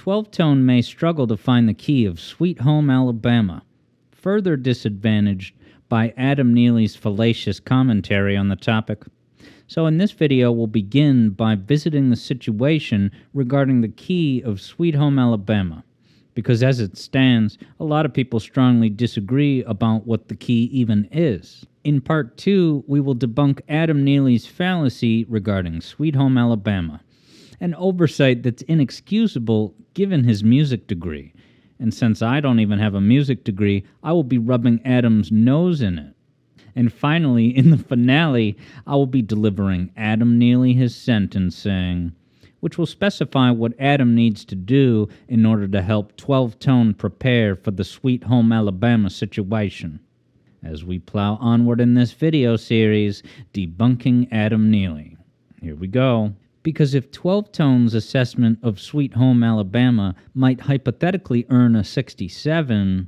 12-tone may struggle to find the key of Sweet Home Alabama, further disadvantaged by Adam Neely's fallacious commentary on the topic. So in this video, we'll begin by visiting the situation regarding the key of Sweet Home Alabama, because as it stands, a lot of people strongly disagree about what the key even is. In part 2, we will debunk Adam Neely's fallacy regarding Sweet Home Alabama, an oversight that's inexcusable given his music degree. And since I don't even have a music degree, I will be rubbing Adam's nose in it. And finally, in the finale, I will be delivering Adam Neely his sentencing, which will specify what Adam needs to do in order to help 12-tone prepare for the Sweet Home Alabama situation. As we plow onward in this video series, Debunking Adam Neely. Here we go. Because if 12-tone's assessment of Sweet Home Alabama might hypothetically earn a 67,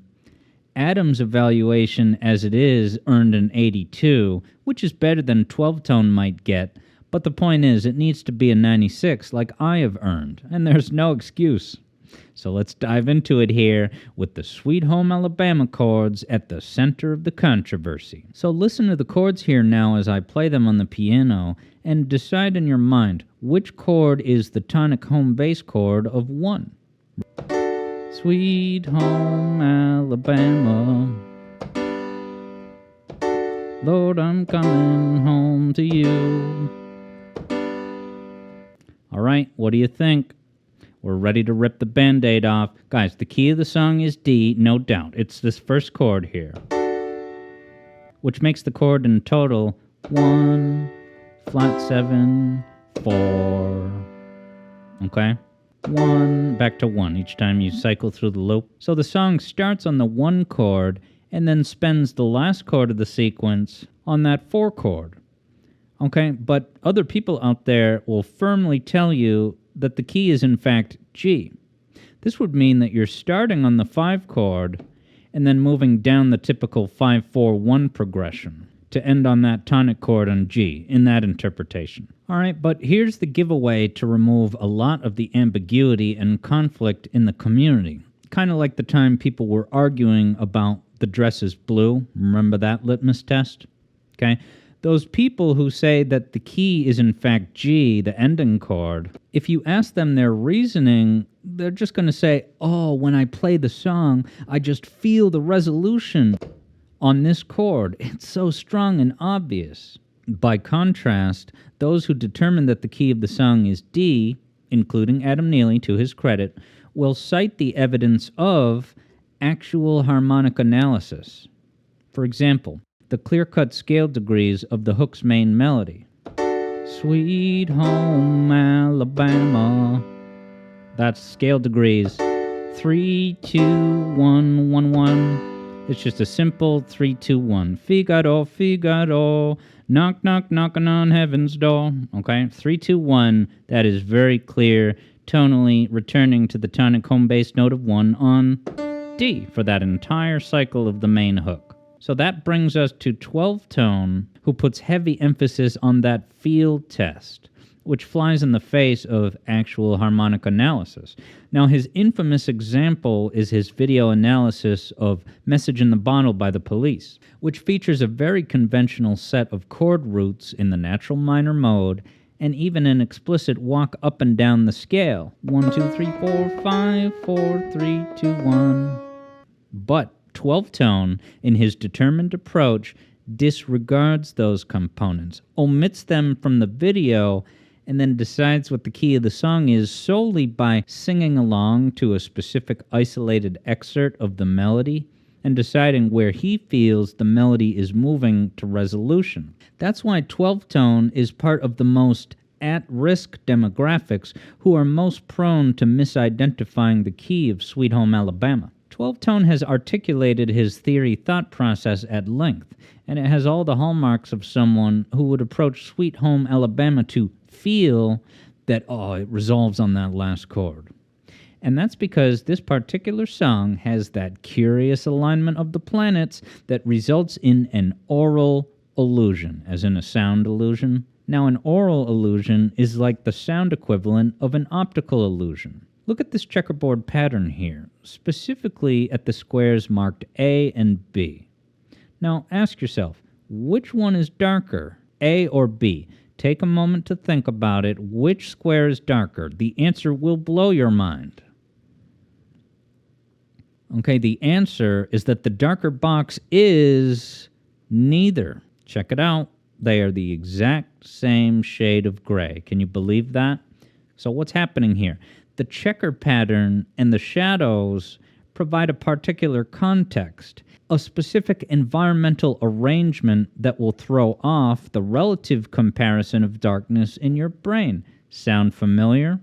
Adam's evaluation as it is earned an 82, which is better than 12-tone might get, but the point is it needs to be a 96 like I have earned, and there's no excuse. So let's dive into it here with the Sweet Home Alabama chords at the center of the controversy. So listen to the chords here now as I play them on the piano, and decide in your mind which chord is the tonic home bass chord of 1. Sweet Home Alabama, Lord, I'm coming home to you. All right, what do you think? We're ready to rip the Band-Aid off. Guys, the key of the song is D, no doubt. It's this first chord here, which makes the chord in total 1, flat 7, 4. Okay? 1, back to 1 each time you cycle through the loop. So the song starts on the 1 chord and then spends the last chord of the sequence on that 4 chord. Okay? But other people out there will firmly tell you that the key is in fact G. This would mean that you're starting on the 5 chord and then moving down the typical 5-4-1 progression to end on that tonic chord on G in that interpretation. All right, but here's the giveaway to remove a lot of the ambiguity and conflict in the community. Kind of like the time people were arguing about the dress is blue. Remember that litmus test? Okay. Those people who say that the key is in fact G, the ending chord, if you ask them their reasoning, they're just going to say, oh, when I play the song, I just feel the resolution on this chord. It's so strong and obvious. By contrast, those who determine that the key of the song is D, including Adam Neely to his credit, will cite the evidence of actual harmonic analysis. For example, the clear-cut scale degrees of the hook's main melody. Sweet Home Alabama. That's scale degrees 3, 2, 1, 1, 1. It's just a simple 3, 2, 1. Figaro, Figaro, knock, knock, knocking on heaven's door. Okay, 3, 2, 1. That is very clear, tonally returning to the tonic home bass note of 1 on D for that entire cycle of the main hook. So that brings us to 12-tone, who puts heavy emphasis on that field test, which flies in the face of actual harmonic analysis. Now, his infamous example is his video analysis of Message in the Bottle by the Police, which features a very conventional set of chord roots in the natural minor mode, and even an explicit walk up and down the scale. 1, 2, 3, 4, 5, 4, 3, 2, 1. But 12-tone, in his determined approach, disregards those components, omits them from the video, and then decides what the key of the song is solely by singing along to a specific isolated excerpt of the melody and deciding where he feels the melody is moving to resolution. That's why 12-tone is part of the most at-risk demographics who are most prone to misidentifying the key of Sweet Home Alabama. 12-tone has articulated his theory thought process at length, and it has all the hallmarks of someone who would approach Sweet Home Alabama to feel that, oh, it resolves on that last chord. And that's because this particular song has that curious alignment of the planets that results in an aural illusion, as in a sound illusion. Now, an aural illusion is like the sound equivalent of an optical illusion. Look at this checkerboard pattern here, specifically at the squares marked A and B. Now ask yourself, which one is darker, A or B? Take a moment to think about it. Which square is darker? The answer will blow your mind. Okay, the answer is that the darker box is neither. Check it out. They are the exact same shade of gray. Can you believe that? So what's happening here? The checker pattern and the shadows provide a particular context, a specific environmental arrangement that will throw off the relative comparison of darkness in your brain. Sound familiar?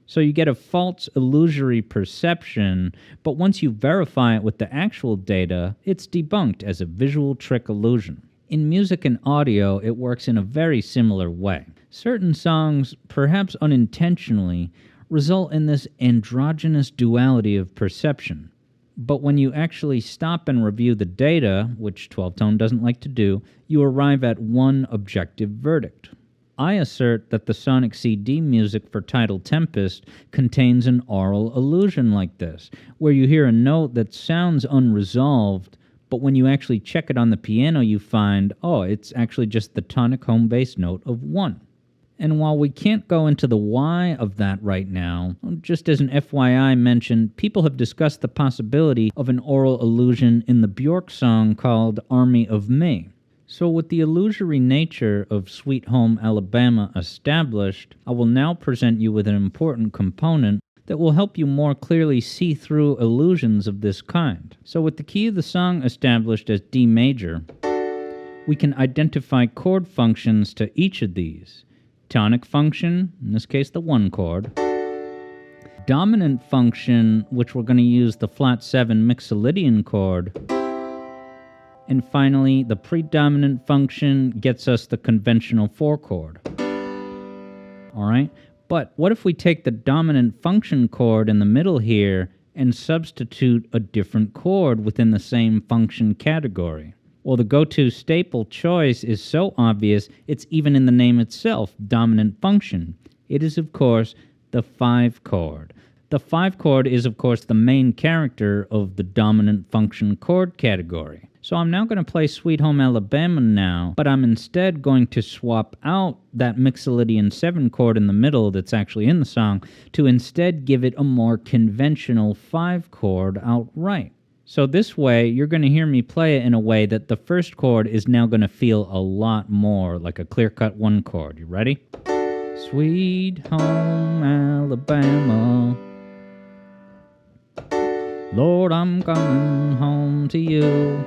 So you get a false illusory perception, but once you verify it with the actual data, it's debunked as a visual trick illusion. In music and audio, it works in a very similar way. Certain songs, perhaps unintentionally, result in this androgynous duality of perception. But when you actually stop and review the data, which 12-tone doesn't like to do, you arrive at one objective verdict. I assert that the sonic CD music for Tidal Tempest contains an aural illusion like this, where you hear a note that sounds unresolved, but when you actually check it on the piano, you find, oh, it's actually just the tonic home bass note of 1. And while we can't go into the why of that right now, just as an FYI mention, people have discussed the possibility of an aural illusion in the Bjork song called Army of Me. So with the illusory nature of Sweet Home Alabama established, I will now present you with an important component that will help you more clearly see through illusions of this kind. So with the key of the song established as D major, we can identify chord functions to each of these. Tonic function, in this case the 1 chord. Dominant function, which we're going to use the flat 7 Mixolydian chord. And finally, the predominant function gets us the conventional 4 chord. Alright? But what if we take the dominant function chord in the middle here and substitute a different chord within the same function category? Well, the go-to staple choice is so obvious, it's even in the name itself, dominant function. It is, of course, the 5 chord. The 5 chord is, of course, the main character of the dominant function chord category. So I'm now going to play Sweet Home Alabama now, but I'm instead going to swap out that Mixolydian 7 chord in the middle that's actually in the song to instead give it a more conventional 5 chord outright. So this way, you're going to hear me play it in a way that the first chord is now going to feel a lot more like a clear-cut 1 chord. You ready? Sweet Home Alabama, Lord, I'm coming home to you.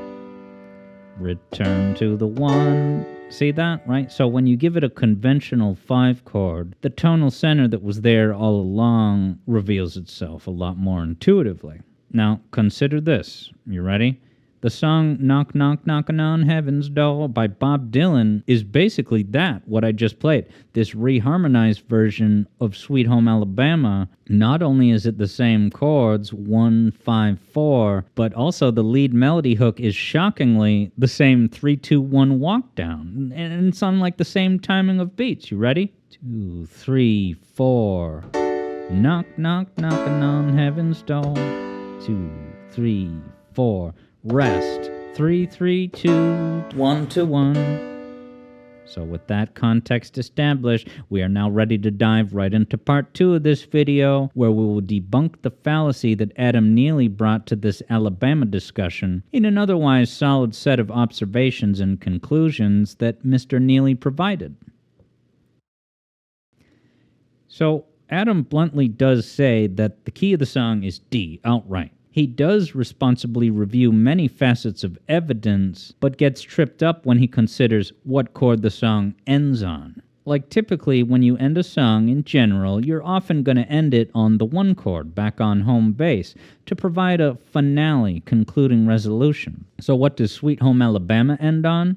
Return to the 1. See that, right? So when you give it a conventional 5 chord, the tonal center that was there all along reveals itself a lot more intuitively. Now, consider this. You ready? The song Knock Knock Knockin' on Heaven's Door by Bob Dylan is basically that, what I just played. This reharmonized version of Sweet Home Alabama. Not only is it the same chords, 1, 5, 4, but also the lead melody hook is shockingly the same 3, 2, 1 walk down. And it's on like the same timing of beats. You ready? 2, 3, 4. Knock Knock Knockin' on Heaven's Door. 2, 3, 4. Rest. 3, 3, 2, 1 to 1. So with that context established, we are now ready to dive right into part 2 of this video, where we will debunk the fallacy that Adam Neely brought to this Alabama discussion in an otherwise solid set of observations and conclusions that Mr. Neely provided. So Adam bluntly does say that the key of the song is D outright. He does responsibly review many facets of evidence, but gets tripped up when he considers what chord the song ends on. Like typically when you end a song in general, you're often going to end it on the 1 chord, back on home base, to provide a finale, concluding resolution. So what does Sweet Home Alabama end on?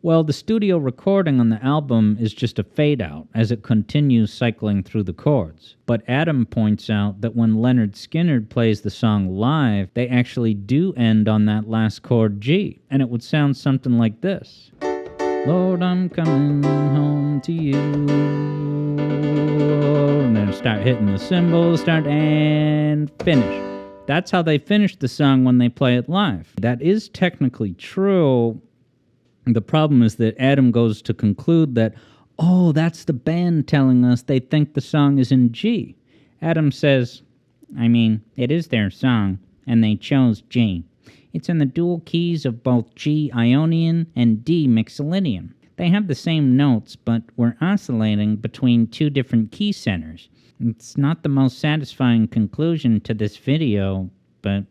Well, the studio recording on the album is just a fade-out as it continues cycling through the chords. But Adam points out that when Lynyrd Skynyrd plays the song live, they actually do end on that last chord G, and it would sound something like this. Lord, I'm coming home to you. And then and start hitting the cymbals, and finish. That's how they finish the song when they play it live. That is technically true. The problem is that Adam goes to conclude that, oh, that's the band telling us they think the song is in G. Adam says, I mean, it is their song, and they chose G. It's in the dual keys of both G Ionian and D Mixolydian. They have the same notes, but we're oscillating between two different key centers. It's not the most satisfying conclusion to this video, but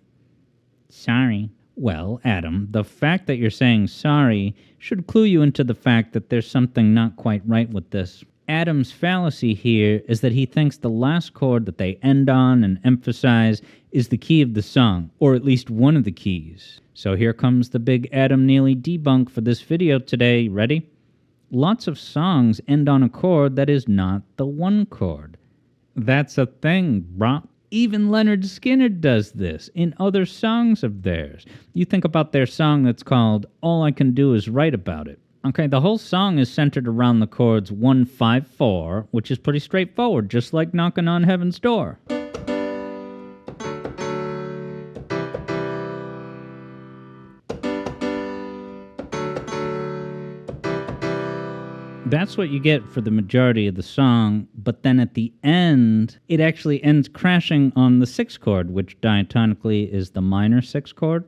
sorry. Well, Adam, the fact that you're saying sorry should clue you into the fact that there's something not quite right with this. Adam's fallacy here is that he thinks the last chord that they end on and emphasize is the key of the song, or at least one of the keys. So here comes the big Adam Neely debunk for this video today. Ready? Lots of songs end on a chord that is not the one chord. That's a thing, brah. Even Lynyrd Skynyrd does this in other songs of theirs. You think about their song that's called All I Can Do Is Write About It. Okay, the whole song is centered around the chords 1, 5, 4, which is pretty straightforward, just like knocking on heaven's door. That's what you get for the majority of the song, but then at the end, it actually ends crashing on the 6th chord, which diatonically is the minor 6th chord.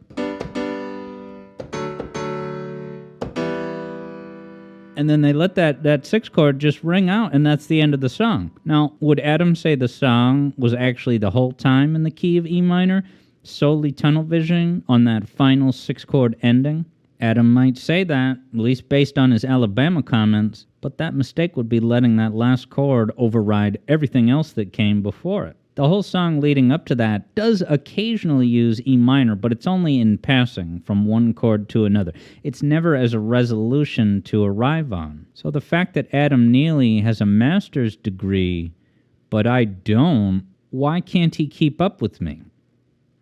And then they let that 6th chord just ring out, and that's the end of the song. Now, would Adam say the song was actually the whole time in the key of E minor, solely tunnel visioning on that final 6th chord ending? Adam might say that, at least based on his Alabama comments, but that mistake would be letting that last chord override everything else that came before it. The whole song leading up to that does occasionally use E minor, but it's only in passing from one chord to another. It's never as a resolution to arrive on. So the fact that Adam Neely has a master's degree, but I don't, why can't he keep up with me?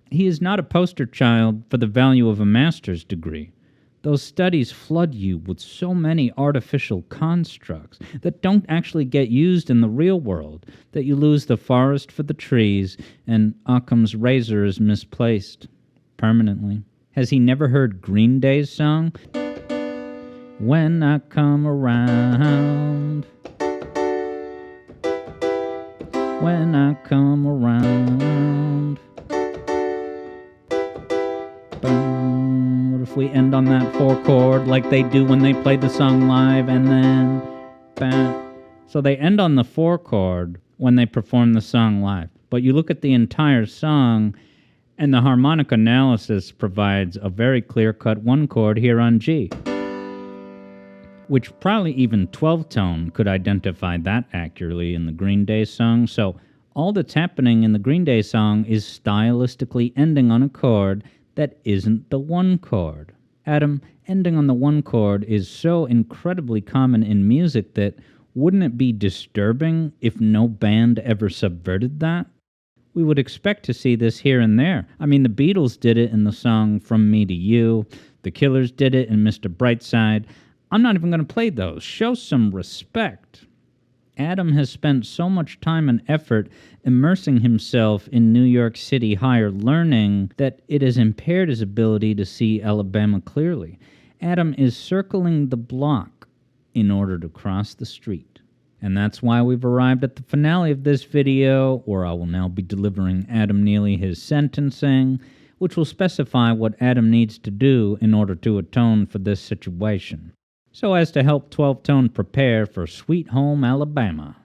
He is not a poster child for the value of a master's degree. Those studies flood you with so many artificial constructs that don't actually get used in the real world, that you lose the forest for the trees, and Occam's razor is misplaced permanently. Has he never heard Green Day's song? When I come around, when I come around. If we end on that 4 chord like they do when they play the song live, and then so they end on the 4 chord when they perform the song live. But you look at the entire song, and the harmonic analysis provides a very clear-cut 1 chord here on G, which probably even 12-tone could identify that accurately in the Green Day song. So all that's happening in the Green Day song is stylistically ending on a chord that isn't the 1 chord. Adam, ending on the 1 chord is so incredibly common in music that wouldn't it be disturbing if no band ever subverted that? We would expect to see this here and there. I mean, the Beatles did it in the song From Me to You. The Killers did it in Mr. Brightside. I'm not even going to play those. Show some respect. Adam has spent so much time and effort immersing himself in New York City higher learning that it has impaired his ability to see Alabama clearly. Adam is circling the block in order to cross the street. And that's why we've arrived at the finale of this video, where I will now be delivering Adam Neely his sentencing, which will specify what Adam needs to do in order to atone for this situation, so as to help 12-tone prepare for Sweet Home Alabama.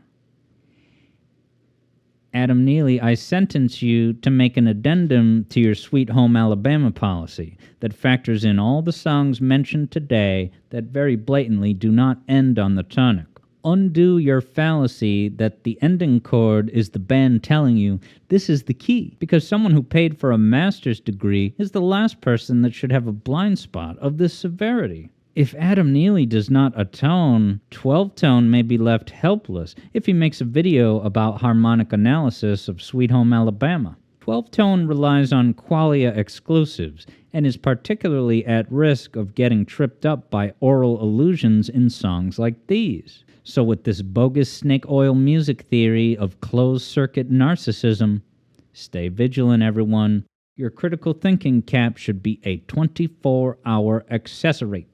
Adam Neely, I sentence you to make an addendum to your Sweet Home Alabama policy that factors in all the songs mentioned today that very blatantly do not end on the tonic. Undo your fallacy that the ending chord is the band telling you this is the key, because someone who paid for a master's degree is the last person that should have a blind spot of this severity. If Adam Neely does not atone, 12-tone may be left helpless if he makes a video about harmonic analysis of Sweet Home Alabama. 12-tone relies on qualia exclusives and is particularly at risk of getting tripped up by aural illusions in songs like these. So with this bogus snake oil music theory of closed-circuit narcissism, stay vigilant, everyone. Your critical thinking cap should be a 24-hour accessory.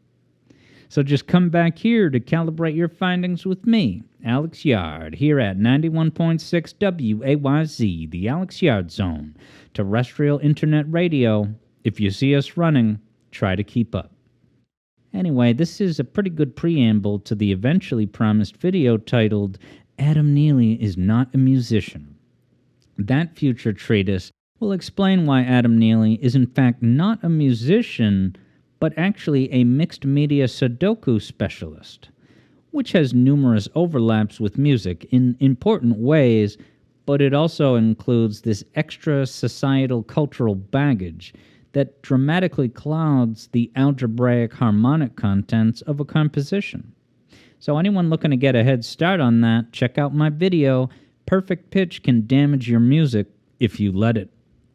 So just come back here to calibrate your findings with me, Alex Yard, here at 91.6 WAYZ, the Alex Yard Zone, terrestrial internet radio. If you see us running, try to keep up. Anyway, this is a pretty good preamble to the eventually promised video titled, Adam Neely is Not a Musician. That future treatise will explain why Adam Neely is in fact not a musician, but actually a mixed media Sudoku specialist, which has numerous overlaps with music in important ways, but it also includes this extra societal cultural baggage that dramatically clouds the algebraic harmonic contents of a composition. So anyone looking to get a head start on that, check out my video, Perfect Pitch Can Damage Your Music If You Let It.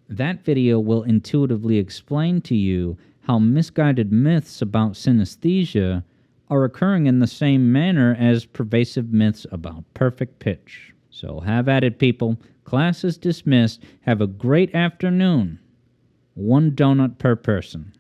That video will intuitively explain to you how misguided myths about synesthesia are occurring in the same manner as pervasive myths about perfect pitch. So have at it, people. Class is dismissed. Have a great afternoon. 1 donut per person.